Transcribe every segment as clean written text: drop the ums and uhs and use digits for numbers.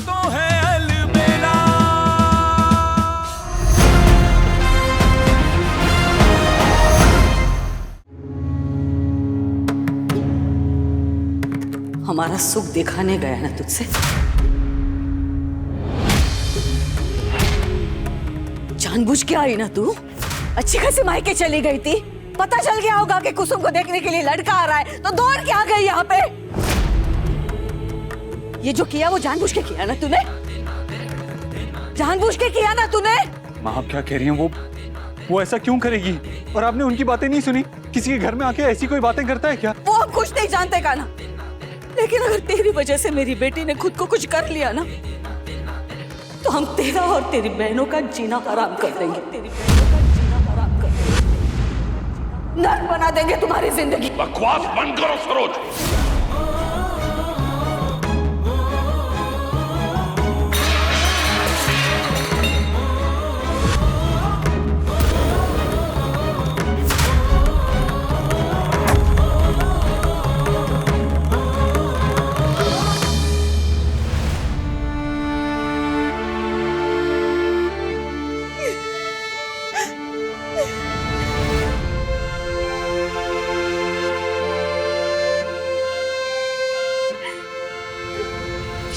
तो है अलबेला। हमारा सुख दिखाने गया ना तुझसे, जानबूझ के आई ना तू। अच्छी खासी मायके चली गई थी, पता चल गया होगा कि कुसुम को देखने के लिए लड़का आ रहा है, तो दौड़ के आ गई यहाँ पे। ये जो किया वो जानबूझ के किया ना तूने, जानबूझ के किया ना तूने। माँ आप क्या कह रही हैं? वो ऐसा क्यों करेगी? और आपने उनकी बातें नहीं सुनी? किसी के घर में आके ऐसी कोई बातें करता है क्या? वो हम कुछ नहीं जानते का ना, लेकिन अगर तेरी वजह से मेरी बेटी ने खुद को कुछ कर लिया ना, तो हम तेरा और तेरी बहनों का जीना हराम कर देंगे। तेरी बहनों का जीना हराम कर देंगे, नर्क बना देंगे तुम्हारी जिंदगी। बकवास बंद करो सरोज।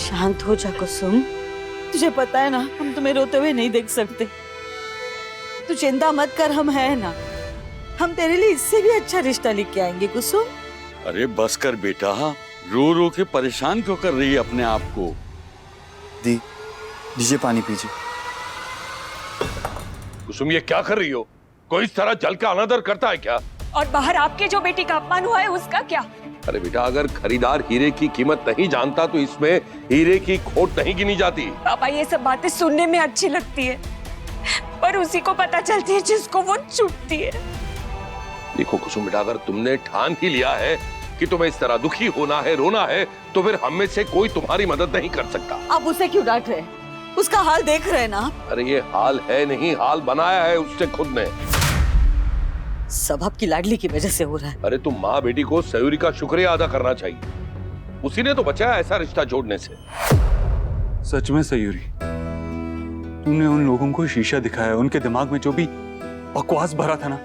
शांत हो जा कुसुम, तुझे पता है ना हम तुम्हें रोते हुए नहीं देख सकते। तू चिंता मत कर, हम हैं ना, हम तेरे लिए इससे भी अच्छा रिश्ता लेके आएंगे कुसुम। अरे बस कर बेटा, रो रो के परेशान क्यों कर रही है अपने आप को? दी दीजिए पानी पीजिए। कुसुम ये क्या कर रही हो? कोई इस तरह जल का अनादर करता है क्या? और बाहर आपके जो बेटी का अपमान हुआ है उसका क्या? अरे बेटा, अगर खरीदार हीरे की कीमत नहीं जानता तो इसमें हीरे की खोट नहीं गिनी जाती। पापा ये सब बातें सुनने में अच्छी लगती है, पर उसी को पता चलती है जिसको वो चुभती है। देखो कुसुम बेटा, अगर तुमने ठान ही लिया है कि तुम्हें इस तरह दुखी होना है, रोना है, तो फिर हम में से कोई तुम्हारी मदद नहीं कर सकता। आप उसे क्यों डांट रहे? उसका हाल देख रहे ना। अरे ये हाल है नहीं, हाल बनाया है उससे खुद ने। सब आपकी लाडली की वजह से हो रहा है। अरे तुम माँ बेटी को सयूरी का शुक्रिया अदा करना चाहिए, उसी ने तो बचाया ऐसा रिश्ता जोड़ने से। सच में सयूरी, तुमने उन लोगों को शीशा दिखाया, उनके दिमाग में जो भी बकवास भरा था ना,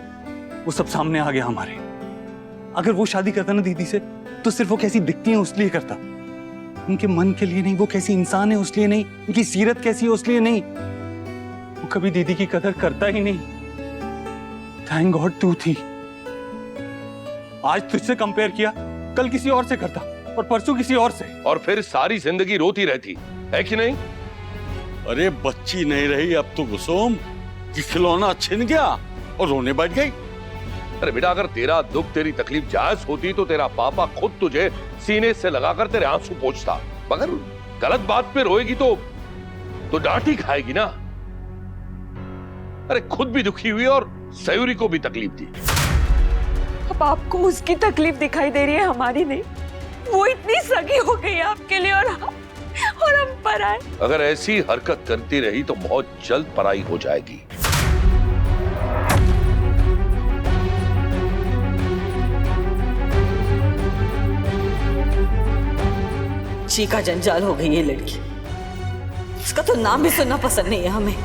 वो सब सामने आ गया हमारे। अगर वो शादी करता ना दीदी से, तो सिर्फ वो कैसी दिखती है उसलिए करता, उनके मन के लिए नहीं। वो कैसी इंसान है उसलिए नहीं, उनकी सीरत कैसी है उसलिए नहीं। वो कभी दीदी की कदर करता ही नहीं। थैंक गॉड तू थी। आज तुझसे कंपेयर किया, कल किसी और से करता, और परसों किसी और से, और फिर सारी जिंदगी रोती रहती है कि नहीं? अरे बच्ची नहीं रही अब तो कुसुम, कि खिलौना छिन गया और रोने बैठ गई। अरे बेटा, अगर तेरा दुख तेरी तकलीफ जायज होती तो तेरा पापा खुद तुझे सीने से लगाकर तेरे आंसू पोंछता। मगर गलत बात पे रोएगी तो डांट ही खाएगी ना। अरे खुद भी दुखी हुई और सयूरी को भी तकलीफ दी। अब आपको उसकी तकलीफ दिखाई दे रही है, हमारी नहीं। वो इतनी सगी हो गई आपके लिए और हम पराए। अगर ऐसी हरकत करती रही तो बहुत जल्द पराई हो जाएगी। चीका जंजाल हो गई ये लड़की, उसका तो नाम भी सुनना पसंद नहीं है हमें।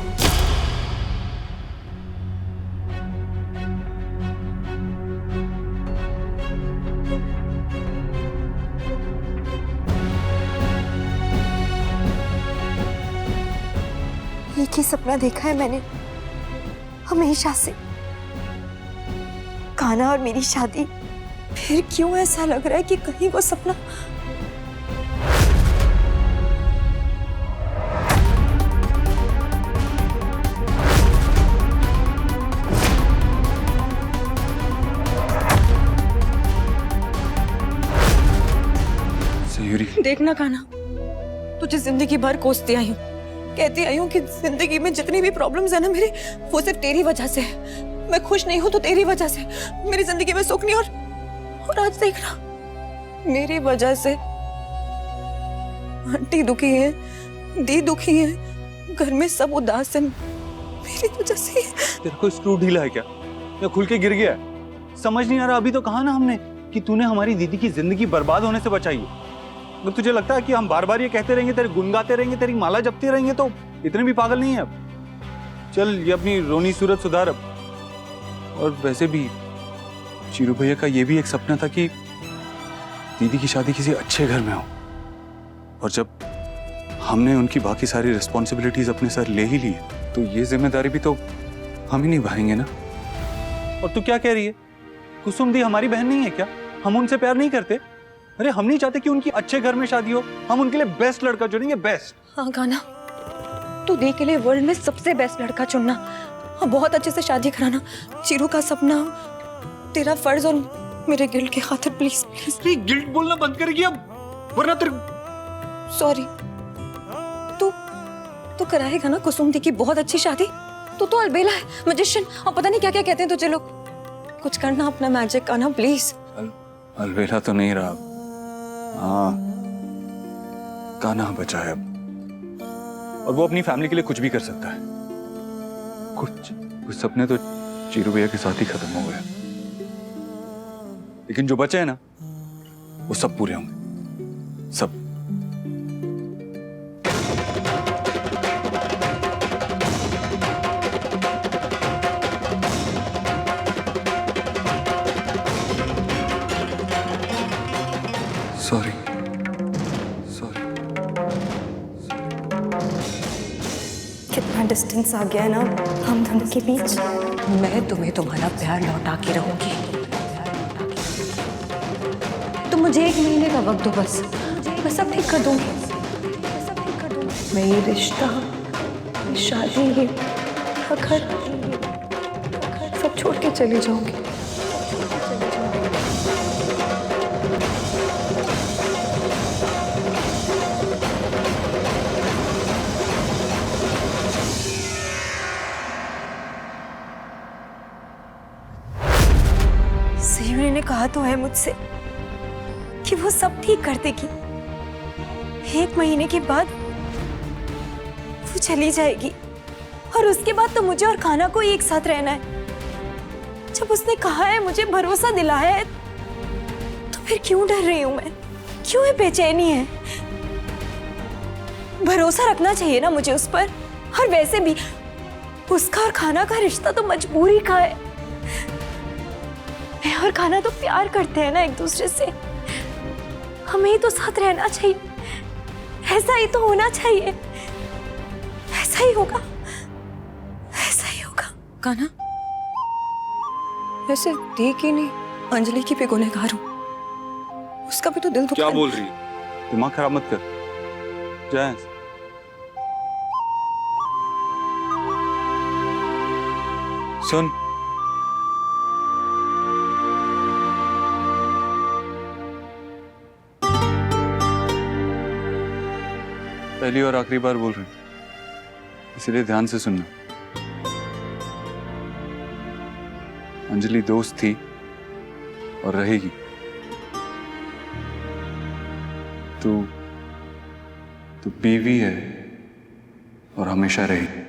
एक ही सपना देखा है मैंने हमेशा से, कान्हा और मेरी शादी। फिर क्यों ऐसा लग रहा है कि कहीं वो सपना सयूरी। देखना कान्हा, तुझे जिंदगी भर कोसती आई हूँ, कहती आई हूँ कि जिंदगी में जितनी भी प्रॉब्लम्स है ना मेरी, वो सिर्फ तेरी वजह से है। मैं खुश नहीं हूँ तो तेरी वजह से, मेरी जिंदगी में सुख नहीं। और आज देखना, मेरी वजह से आंटी दुखी है, दी दुखी है, घर में सब उदास है, मेरी वजह से। तेरा कोई स्क्रू ढीला है क्या, या खुल के गिर गया है? समझ नहीं आ रहा? अभी तो कहा ना हमने कि तूने हमारी दीदी की जिंदगी बर्बाद होने से बचाई है। अगर तुझे लगता है कि हम बार बार ये कहते रहेंगे, तेरे गुन गाते रहेंगे, तेरी माला जपते रहेंगे, तो इतने भी पागल नहीं है अब। चल ये अपनी रोनी सूरत सुधार अब। और वैसे भी चीरू भैया का ये भी एक सपना था कि दीदी की शादी किसी अच्छे घर में हो, और जब हमने उनकी बाकी सारी रिस्पॉन्सिबिलिटीज अपने सर ले ही ली है तो ये जिम्मेदारी भी तो हम ही निभाएंगे ना। और तू क्या कह रही है? कुसुम दी हमारी बहन नहीं है क्या? हम उनसे प्यार नहीं करते? अरे हम नहीं चाहते कि उनकी अच्छे घर में शादी हो, हम उनके लिए बेस्ट लड़का चुनेंगे, बेस्ट। हाँ गाना, तू दी के लिए वर्ल्ड में सबसे बेस्ट लड़का चुनना और बहुत अच्छे से शादी कराना। चिरू का सपना, तेरा फर्ज और मेरे गिल्ड की खातिर प्लीज प्लीज। नहीं, गिल्ट बोलना बंद करेगी अब, वरना तेरे। सॉरी, तू कराएगा ना कुसुम दी की बहुत अच्छी शादी? तू तो अलबेला है, मैजिशियन, और पता नहीं क्या क्या कहते हैं तुझे लोग। कुछ करना अपना मैजिक का ना प्लीज। अलबेला तो नहीं रहा, हाँ कान्हा बचा है अब, और वो अपनी फैमिली के लिए कुछ भी कर सकता है। कुछ सपने तो चीरू भैया के साथ ही खत्म हो गए, लेकिन जो बचे हैं ना वो सब पूरे होंगे, सब। Sorry sorry. कितना डिस्टेंस आ गया है ना हम दोनों के बीच। मैं तुम्हें तुम्हारा प्यार लौटा के रहूंगी। तुम मुझे 1 महीने का वक्त दो बस, मैं सब ठीक कर दूंगी। मैं ये रिश्ता, ये शादी, ये घर सब छोड़ के चली जाऊंगी। सयूरी ने कहा तो है मुझसे कि वो सब ठीक कर देगी। 1 महीने के बाद वो चली जाएगी और उसके बाद तो मुझे और खाना को एक साथ रहना है। जब उसने कहा है, मुझे भरोसा दिलाया है, तो फिर क्यों डर रही हूं मैं? क्यों है बेचैनी है? भरोसा रखना चाहिए ना मुझे उस पर। और वैसे भी उसका और खाना का रिश्ता तो मजबूरी का है। मैं और खाना तो प्यार करते हैं ना एक दूसरे से, हमें ही तो साथ रहना चाहिए। ऐसा ही तो होना चाहिए। ऐसा ही होगा, ऐसा ही होगा। कान्हा, मैं सिर्फ दी की नहीं, अंजलि की भी गुनहगार हूं। उसका भी तो दिल दुखा। क्या बोल रही है? दिमाग खराब मत कर। जय सुन, पहली और आखिरी बार बोल रही हूं, इसलिए ध्यान से सुनना। अंजलि दोस्त थी और रहेगी। तू बीवी है और हमेशा रहेगी।